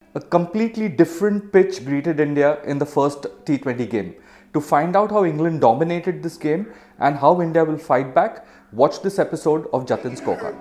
A completely different pitch greeted India in the first T20 game. To find out how England dominated this game and how India will fight back, watch this episode of Jatin Scorecard.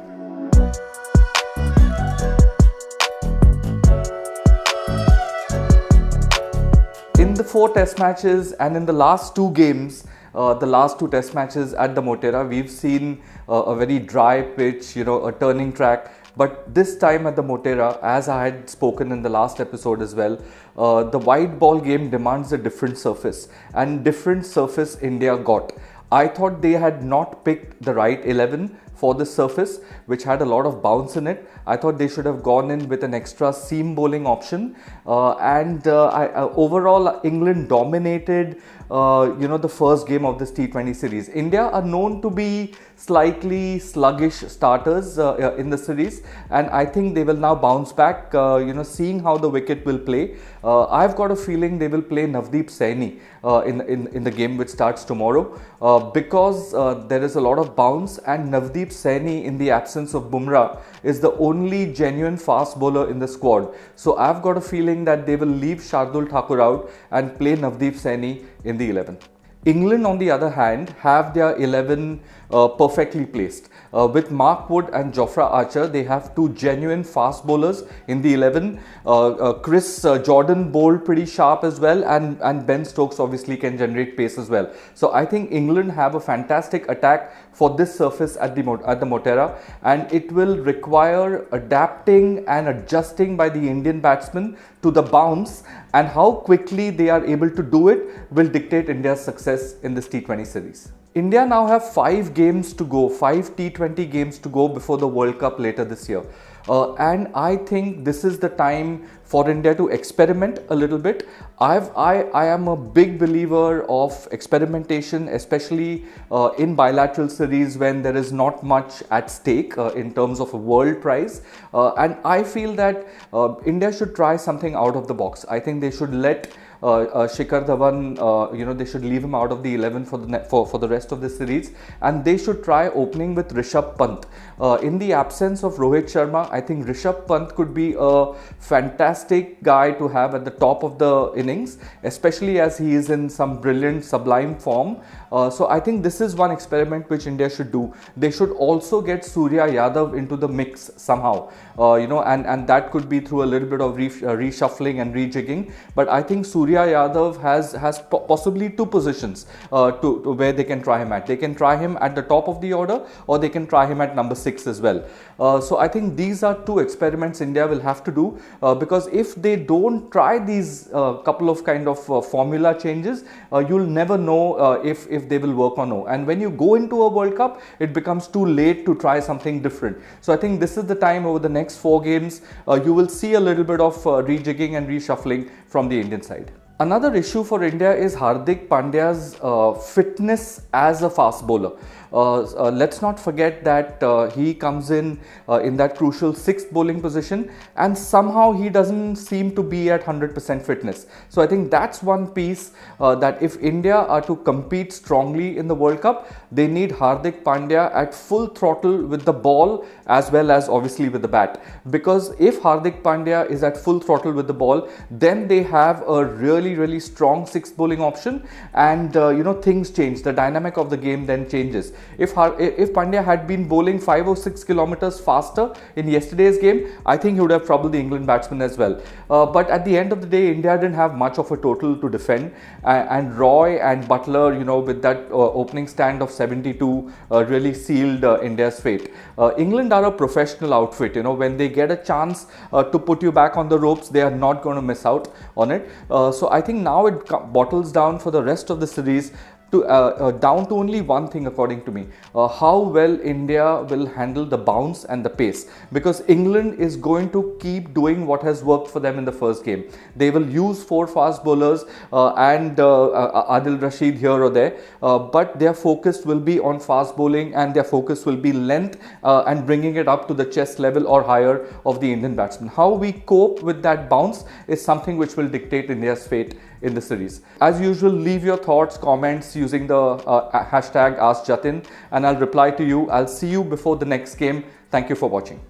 In the 4 test matches and in the last 2 games, the last 2 test matches at the Motera, we've seen a very dry pitch, a turning track. But this time at the Motera, as I had spoken in the last episode as well, the white ball game demands a different surface, and different surface India got. I thought they had not picked the right 11 for this surface, which had a lot of bounce in it. I thought they should have gone in with an extra seam bowling option. Overall, England dominated, the first game of this T20 series. India are known to be slightly sluggish starters in the series, and I think they will now bounce back, seeing how the wicket will play. I've got a feeling they will play Navdeep Saini in the game which starts tomorrow, because there is a lot of bounce, and Navdeep Saini, in the absence of Bumrah, is the only genuine fast bowler in the squad. So I've got a feeling that they will leave Shardul Thakur out and play Navdeep Saini in the 11. England, on the other hand, have their 11 perfectly placed. With Mark Wood and Jofra Archer, they have 2 genuine fast bowlers in the 11. Chris Jordan bowled pretty sharp as well, and Ben Stokes obviously can generate pace as well. So I think England have a fantastic attack for this surface at the Motera, and it will require adapting and adjusting by the Indian batsmen to the bounce, and how quickly they are able to do it will dictate India's success in this T20 series. India now have 5 games to go, 5 T20 games to go before the World Cup later this year. And I think this is the time for India to experiment a little bit. I am a big believer of experimentation, especially in bilateral series when there is not much at stake in terms of a world prize. And I feel that India should try something out of the box. I think they should let Shikhar Dhawan, they should leave him out of the 11 for the rest of the series, and they should try opening with Rishabh Pant. In the absence of Rohit Sharma, I think Rishabh Pant could be a fantastic guy to have at the top of the innings, especially as he is in some brilliant, sublime form. So I think this is one experiment which India should do. They should also get Surya Yadav into the mix somehow, and that could be through a little bit of reshuffling and rejigging. But I think Surya Yadav has possibly 2 positions to where they can try him at. They can try him at the top of the order, or they can try him at number 6 as well. So I think these are 2 experiments India will have to do, because if they don't try these couple of kind of formula changes, you'll never know if they will work or no. And when you go into a World Cup, it becomes too late to try something different. So I think this is the time over the next 4 games, you will see a little bit of rejigging and reshuffling from the Indian side. Another issue for India is Hardik Pandya's fitness as a fast bowler. Let's not forget that he comes in that crucial 6th bowling position, and somehow he doesn't seem to be at 100% fitness. So I think that's one piece that if India are to compete strongly in the World Cup, they need Hardik Pandya at full throttle with the ball as well as obviously with the bat. Because if Hardik Pandya is at full throttle with the ball, then they have a really strong 6th bowling option, and things change. The dynamic of the game then changes. If Pandya had been bowling 5 or 6 kilometers faster in yesterday's game, I think he would have troubled the England batsmen as well. But at the end of the day, India didn't have much of a total to defend, and Roy and Butler, with that opening stand of 72, really sealed India's fate. England are a professional outfit. When they get a chance to put you back on the ropes, they are not going to miss out on it. So I think now it bottles down for the rest of the series down to only one thing, according to me: how well India will handle the bounce and the pace. Because England is going to keep doing what has worked for them in the first game. They will use 4 fast bowlers and Adil Rashid here or there, but their focus will be on fast bowling, and their focus will be length and bringing it up to the chest level or higher of the Indian batsmen. How we cope with that bounce is something which will dictate India's fate in the series. As usual, leave your thoughts, comments using the hashtag AskJatin, and I'll reply to you. I'll see you before the next game. Thank you for watching.